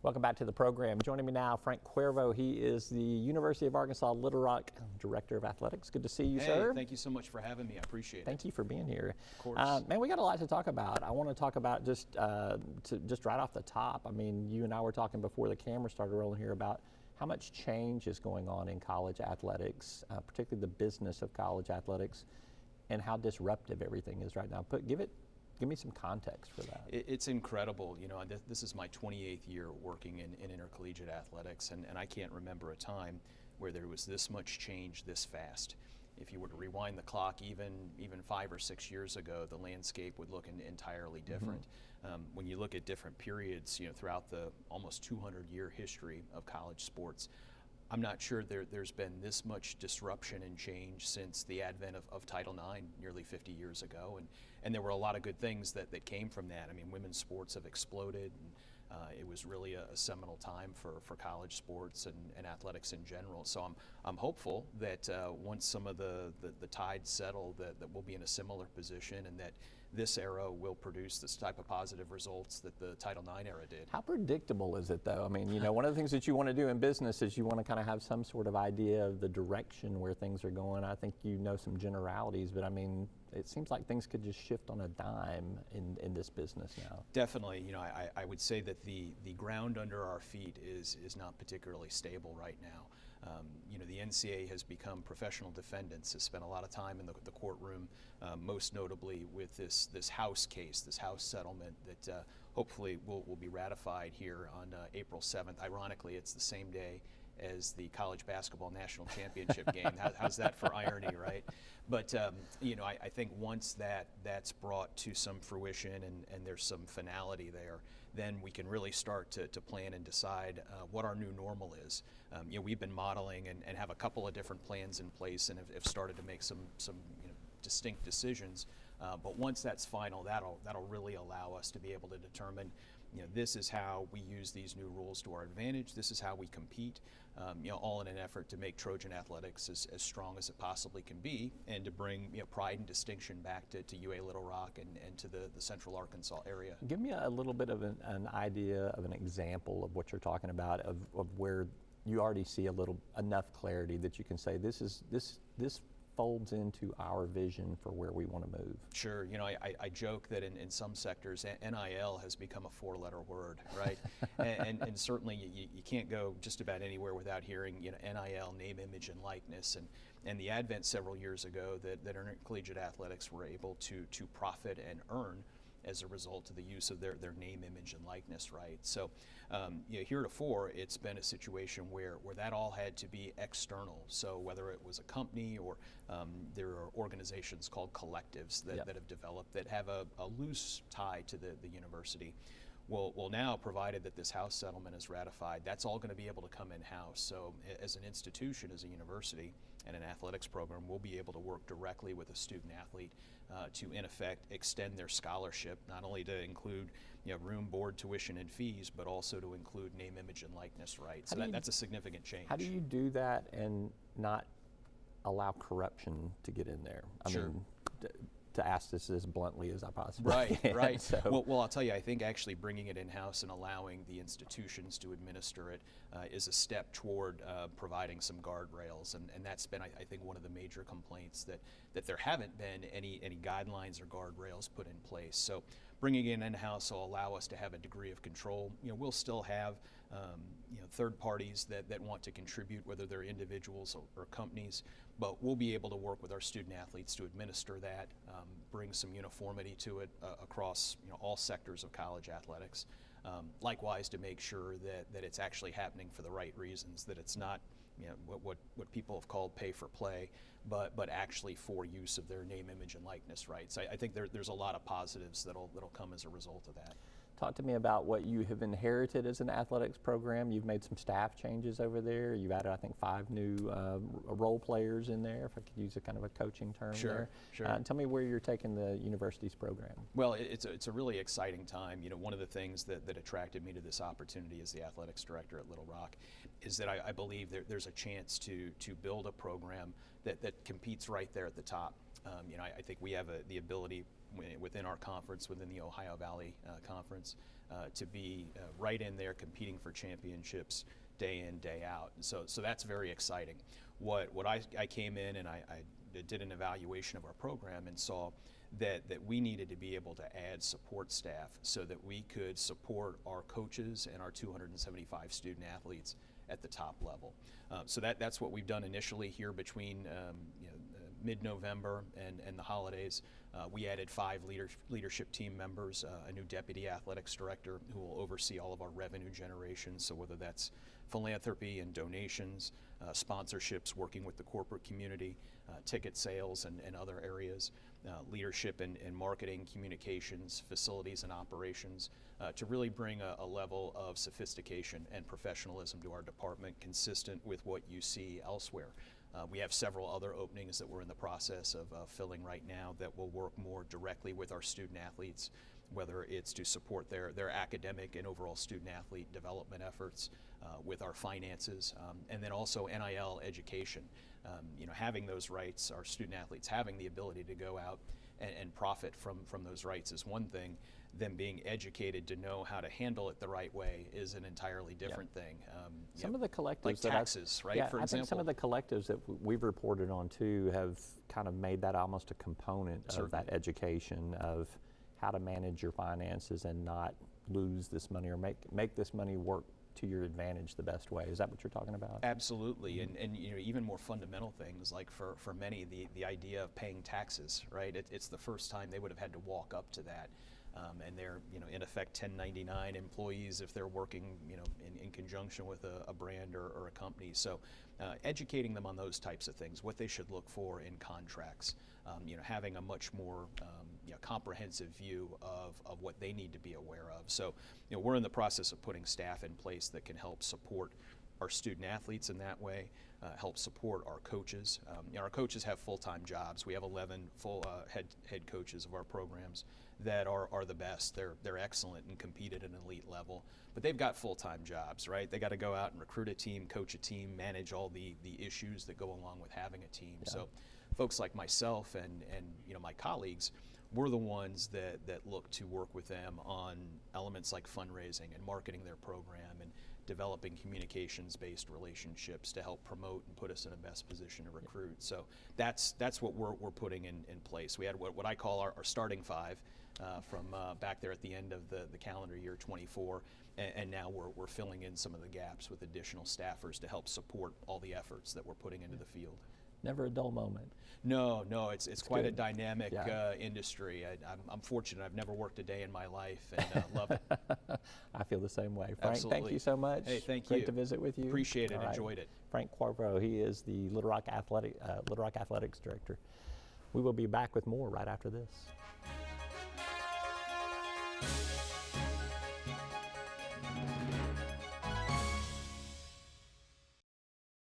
Welcome back to the program. Joining me now, Frank Cuervo. He is the University of Arkansas Little Rock Director of Athletics. Good to see you, sir. Thank you so much for having me. I appreciate it. Thank you for being here. Of course. Man, we got a lot to talk about. I want to talk about just right off the top. I mean, you and I were talking before the camera started rolling here about how much change is going on in college athletics, particularly the business of college athletics, and how disruptive everything is right now. Give me some context for that. It's incredible. You know, this is my 28th year working in intercollegiate athletics, and I can't remember a time where there was this much change this fast. If you were to rewind the clock even 5 or 6 years ago, the landscape would look entirely different. When you look at different periods, you know, throughout the almost 200-year history of college sports, I'm not sure there's been this much disruption and change since the advent of Title IX nearly 50 years ago, and there were a lot of good things that came from that. I mean, women's sports have exploded, and it was really a seminal time for college sports and athletics in general. So I'm hopeful that once some of the tides settle, that we'll be in a similar position, and that this era will produce this type of positive results that the Title IX era did. How predictable is it, though? I mean, you know, one of the things that you want to do in business is you want to kind of have some sort of idea of the direction where things are going. I think you know some generalities, but I mean, it seems like things could just shift on a dime in this business now. Definitely. You know, I would say that the ground under our feet is not particularly stable right now. You know, the NCAA has become professional defendants, has spent a lot of time in the courtroom, most notably with this House case, this House settlement that hopefully will be ratified here on April 7th. Ironically, it's the same day as the college basketball national championship game. How's that for irony, right? But you know, I think once that's brought to some fruition and there's some finality there, then we can really start to plan and decide what our new normal is. You know, we've been modeling and have a couple of different plans in place and have started to make some you know, distinct decisions. But once that's final, that'll really allow us to be able to determine, you know, this is how we use these new rules to our advantage. This is how we compete. You know, all in an effort to make Trojan athletics as strong as it possibly can be, and to bring, you know, pride and distinction back to UA Little Rock and to the Central Arkansas area. Give me a little bit of an idea of an example of what you're talking about, of where you already see enough clarity that you can say this folds into our vision for where we want to move. Sure. You know, I joke that in some sectors, NIL has become a 4-letter word, right? and certainly you can't go just about anywhere without hearing, you know, NIL, name, image, and likeness, and the advent several years ago that intercollegiate athletics were able to profit and earn as a result of the use of their name, image, and likeness, right? So, you know, heretofore, it's been a situation where that all had to be external. So whether it was a company or there are organizations called collectives that have developed that have a loose tie to the university. Well, now, provided that this House settlement is ratified, that's all going to be able to come in-house. So as an institution, as a university, and an athletics program, we'll be able to work directly with a student athlete to, in effect, extend their scholarship, not only to include, you know, room, board, tuition, and fees, but also to include name, image, and likeness rights. So that's a significant change. How do you do that and not allow corruption to get in there? I mean, to ask this as bluntly as I possibly can. Right. So. Well, I'll tell you, I think actually bringing it in-house and allowing the institutions to administer it is a step toward providing some guardrails, and that's been, I think, one of the major complaints that there haven't been any guidelines or guardrails put in place. So bringing it in-house will allow us to have a degree of control. You know, we'll still have you know, third parties that want to contribute, whether they're individuals or companies, but we'll be able to work with our student athletes to administer that, bring some uniformity to it across, you know, all sectors of college athletics. Likewise, to make sure that it's actually happening for the right reasons, that it's not, you know, what people have called pay for play, but actually for use of their name, image, and likeness rights. I think there's a lot of positives that'll come as a result of that. Talk to me about what you have inherited as an athletics program. You've made some staff changes over there. You've added, I think, 5 new role players in there, if I could use a kind of a coaching term there. Sure. Tell me where you're taking the university's program. Well, it's a really exciting time. You know, one of the things that attracted me to this opportunity as the athletics director at Little Rock is that I believe there's a chance to build a program that competes right there at the top. You know, I think we have the ability, within our conference, within the Ohio Valley Conference, to be right in there competing for championships day in, day out. And so that's very exciting. What I came in and I did an evaluation of our program and saw that we needed to be able to add support staff so that we could support our coaches and our 275 student athletes at the top level. So that's what we've done initially here between mid-November and the holidays. We added 5 leadership team members, a new deputy athletics director who will oversee all of our revenue generation, so whether that's philanthropy and donations, sponsorships, working with the corporate community, ticket sales and other areas, leadership and marketing, communications, facilities and operations, to really bring a level of sophistication and professionalism to our department consistent with what you see elsewhere. We have several other openings that we're in the process of filling right now that will work more directly with our student athletes, whether it's to support their academic and overall student athlete development efforts, with our finances, and then also NIL education. Having those rights, our student athletes having the ability to go out and profit from those rights is one thing. Them being educated to know how to handle it the right way is an entirely different thing. Some of the collectives, like taxes, right? Yeah, for I example, think some of the collectives that we've reported on too have kind of made that almost a component of that education of how to manage your finances and not lose this money or make this money work to your advantage the best way. Is that what you're talking about? Absolutely, and even more fundamental things like for many the idea of paying taxes, right? It's the first time they would have had to walk up to that. And they're, in effect 1099 employees if they're working, in conjunction with a brand or a company. So educating them on those types of things, what they should look for in contracts, having a much more comprehensive view of what they need to be aware of. So, we're in the process of putting staff in place that can help support our student athletes in that way, help support our coaches. Our coaches have full-time jobs. We have 11 full head coaches of our programs that are the best. They're excellent and compete at an elite level, but they've got full-time jobs, right? They got to go out and recruit a team, coach a team, manage all the issues that go along with having a team. Yeah. So folks like myself and my colleagues, we're the ones that look to work with them on elements like fundraising and marketing their program and developing communications-based relationships to help promote and put us in the best position to recruit. So that's what we're putting in place. We had what I call our starting 5 from back there at the end of the calendar year 24, and now we're filling in some of the gaps with additional staffers to help support all the efforts that we're putting into the field. Never a dull moment. No, it's quite good. a dynamic industry. I'm fortunate. I've never worked a day in my life and love it. I feel the same way. Frank, Absolutely. Thank you so much. Hey, thank Great you. to visit with you. Appreciate it. All right. Enjoyed it. Frank Cuervo, he is the Little Rock Athletics Director. We will be back with more right after this.